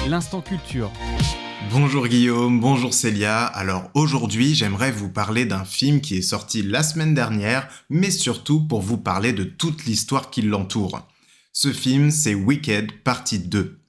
l'instant culture. Bonjour Guillaume, bonjour Célia. Alors aujourd'hui, j'aimerais vous parler d'un film qui est sorti la semaine dernière, mais surtout pour vous parler de toute l'histoire qui l'entoure. Ce film, c'est Wicked, partie 2.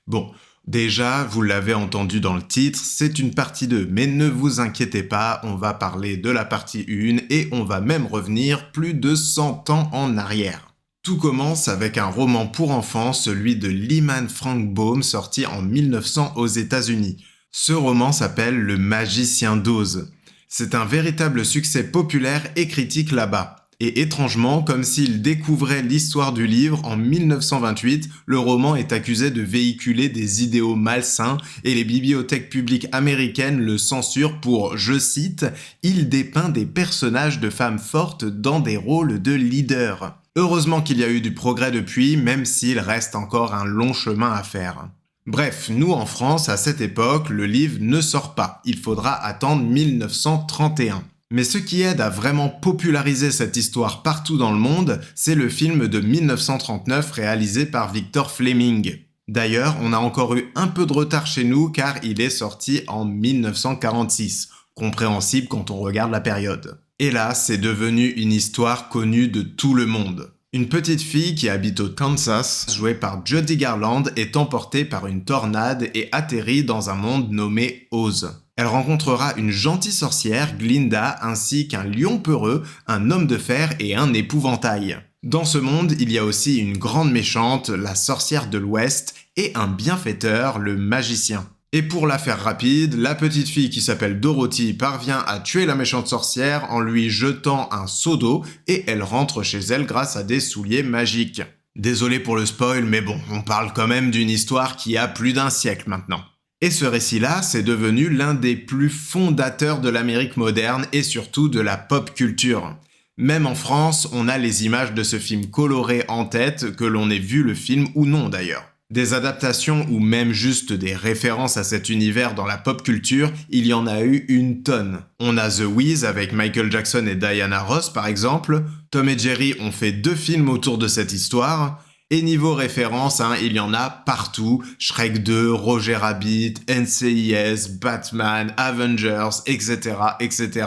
Bon, déjà, vous l'avez entendu dans le titre, c'est une partie 2, mais ne vous inquiétez pas, on va parler de la partie 1 et on va même revenir plus de 100 ans en arrière. Tout commence avec un roman pour enfants, celui de Lyman Frank Baum, sorti en 1900 aux États-Unis. Ce roman s'appelle Le Magicien d'Oz. C'est un véritable succès populaire et critique là-bas. Et étrangement, comme s'il découvrait l'histoire du livre, en 1928, le roman est accusé de véhiculer des idéaux malsains et les bibliothèques publiques américaines le censurent pour, je cite, « Il dépeint des personnages de femmes fortes dans des rôles de leaders ». Heureusement qu'il y a eu du progrès depuis, même s'il reste encore un long chemin à faire. Bref, nous en France, à cette époque, le livre ne sort pas. Il faudra attendre 1931. Mais ce qui aide à vraiment populariser cette histoire partout dans le monde, c'est le film de 1939 réalisé par Victor Fleming. D'ailleurs, on a encore eu un peu de retard chez nous car il est sorti en 1946. Compréhensible quand on regarde la période. Et là, c'est devenu une histoire connue de tout le monde. Une petite fille qui habite au Kansas, jouée par Judy Garland, est emportée par une tornade et atterrit dans un monde nommé Oz. Elle rencontrera une gentille sorcière, Glinda, ainsi qu'un lion peureux, un homme de fer et un épouvantail. Dans ce monde, il y a aussi une grande méchante, la sorcière de l'Ouest, et un bienfaiteur, le magicien. Et pour la faire rapide, la petite fille qui s'appelle Dorothy parvient à tuer la méchante sorcière en lui jetant un seau d'eau et elle rentre chez elle grâce à des souliers magiques. Désolé pour le spoil, mais bon, on parle quand même d'une histoire qui a plus d'un siècle maintenant. Et ce récit-là, c'est devenu l'un des plus fondateurs de l'Amérique moderne et surtout de la pop culture. Même en France, on a les images de ce film coloré en tête, que l'on ait vu le film ou non d'ailleurs. Des adaptations ou même juste des références à cet univers dans la pop culture, il y en a eu une tonne. On a The Wiz avec Michael Jackson et Diana Ross par exemple, Tom et Jerry ont fait 2 films autour de cette histoire, et niveau référence, il y en a partout, Shrek 2, Roger Rabbit, NCIS, Batman, Avengers, etc., etc.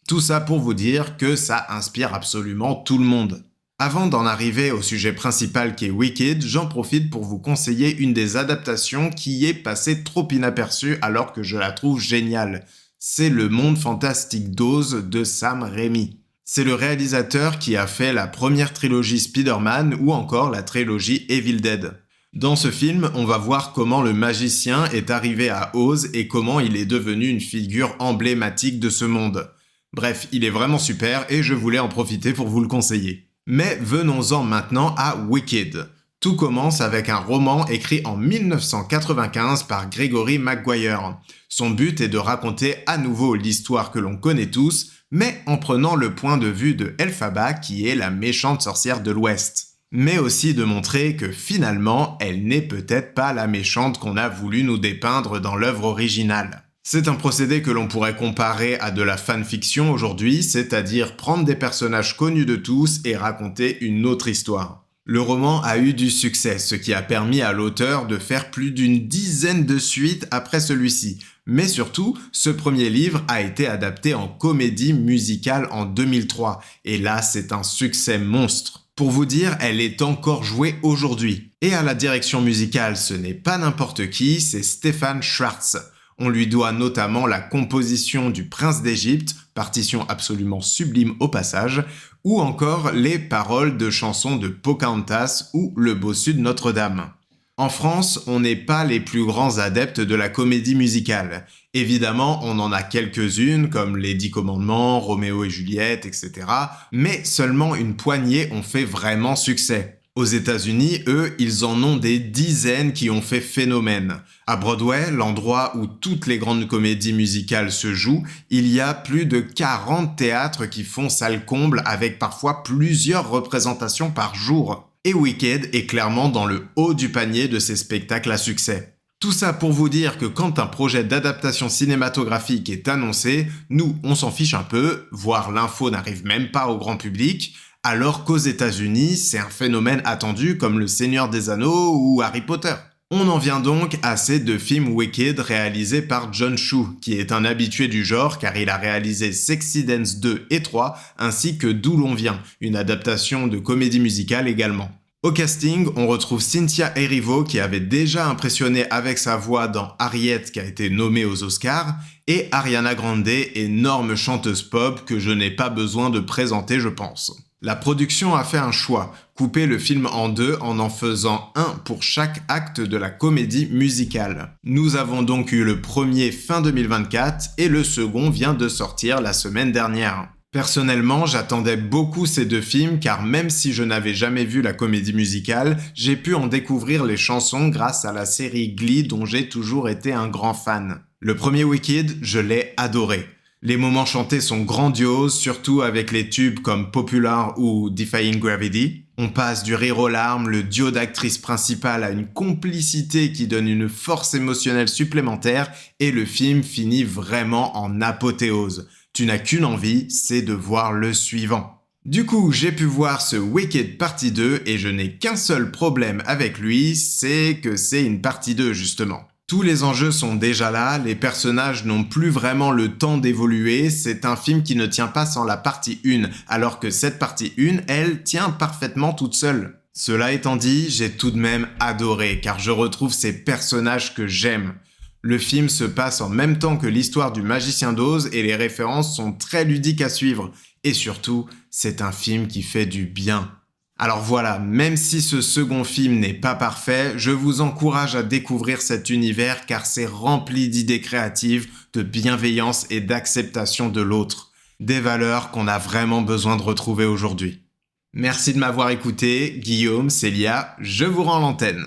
Tout ça pour vous dire que ça inspire absolument tout le monde. Avant d'en arriver au sujet principal qui est Wicked, j'en profite pour vous conseiller une des adaptations qui est passée trop inaperçue alors que je la trouve géniale. C'est Le Monde Fantastique d'Oz de Sam Raimi. C'est le réalisateur qui a fait la première trilogie Spider-Man ou encore la trilogie Evil Dead. Dans ce film, on va voir comment le magicien est arrivé à Oz et comment il est devenu une figure emblématique de ce monde. Bref, il est vraiment super et je voulais en profiter pour vous le conseiller. Mais venons-en maintenant à Wicked. Tout commence avec un roman écrit en 1995 par Gregory Maguire. Son but est de raconter à nouveau l'histoire que l'on connaît tous, mais en prenant le point de vue de Elphaba qui est la méchante sorcière de l'Ouest. Mais aussi de montrer que finalement, elle n'est peut-être pas la méchante qu'on a voulu nous dépeindre dans l'œuvre originale. C'est un procédé que l'on pourrait comparer à de la fanfiction aujourd'hui, c'est-à-dire prendre des personnages connus de tous et raconter une autre histoire. Le roman a eu du succès, ce qui a permis à l'auteur de faire plus d'une dizaine de suites après celui-ci. Mais surtout, ce premier livre a été adapté en comédie musicale en 2003, et là c'est un succès monstre. Pour vous dire, elle est encore jouée aujourd'hui. Et à la direction musicale, ce n'est pas n'importe qui, c'est Stefan Schwartz. On lui doit notamment la composition du Prince d'Égypte, partition absolument sublime au passage, ou encore les paroles de chansons de Pocahontas ou Le Bossu de Notre-Dame. En France, on n'est pas les plus grands adeptes de la comédie musicale. Évidemment, on en a quelques-unes, comme Les 10 Commandements, Roméo et Juliette, etc. Mais seulement une poignée ont fait vraiment succès. Aux États-Unis, eux, ils en ont des dizaines qui ont fait phénomène. À Broadway, l'endroit où toutes les grandes comédies musicales se jouent, il y a plus de 40 théâtres qui font salle comble avec parfois plusieurs représentations par jour. Et Wicked est clairement dans le haut du panier de ces spectacles à succès. Tout ça pour vous dire que quand un projet d'adaptation cinématographique est annoncé, nous, on s'en fiche un peu, voire l'info n'arrive même pas au grand public, alors qu'aux États-Unis, c'est un phénomène attendu comme Le Seigneur des Anneaux ou Harry Potter. On en vient donc à ces deux films Wicked réalisés par Jon Chu, qui est un habitué du genre car il a réalisé Sexy Dance 2 et 3, ainsi que D'où l'on vient, une adaptation de comédie musicale également. Au casting, on retrouve Cynthia Erivo qui avait déjà impressionné avec sa voix dans Harriet qui a été nommée aux Oscars, et Ariana Grande, énorme chanteuse pop que je n'ai pas besoin de présenter je pense. La production a fait un choix, couper le film en deux en faisant un pour chaque acte de la comédie musicale. Nous avons donc eu le premier fin 2024 et le second vient de sortir la semaine dernière. Personnellement, j'attendais beaucoup ces deux films car même si je n'avais jamais vu la comédie musicale, j'ai pu en découvrir les chansons grâce à la série Glee dont j'ai toujours été un grand fan. Le premier Wicked, je l'ai adoré. Les moments chantés sont grandioses, surtout avec les tubes comme Popular ou Defying Gravity. On passe du rire aux larmes, le duo d'actrices principales a une complicité qui donne une force émotionnelle supplémentaire et le film finit vraiment en apothéose. Tu n'as qu'une envie, c'est de voir le suivant. Du coup, j'ai pu voir ce Wicked partie 2 et je n'ai qu'un seul problème avec lui, c'est que c'est une partie 2 justement. Tous les enjeux sont déjà là, les personnages n'ont plus vraiment le temps d'évoluer, c'est un film qui ne tient pas sans la partie 1, alors que cette partie 1, elle, tient parfaitement toute seule. Cela étant dit, j'ai tout de même adoré, car je retrouve ces personnages que j'aime. Le film se passe en même temps que l'histoire du Magicien d'Oz et les références sont très ludiques à suivre. Et surtout, c'est un film qui fait du bien. Alors voilà, même si ce second film n'est pas parfait, je vous encourage à découvrir cet univers car c'est rempli d'idées créatives, de bienveillance et d'acceptation de l'autre. Des valeurs qu'on a vraiment besoin de retrouver aujourd'hui. Merci de m'avoir écouté, Guillaume, Célia, je vous rends l'antenne.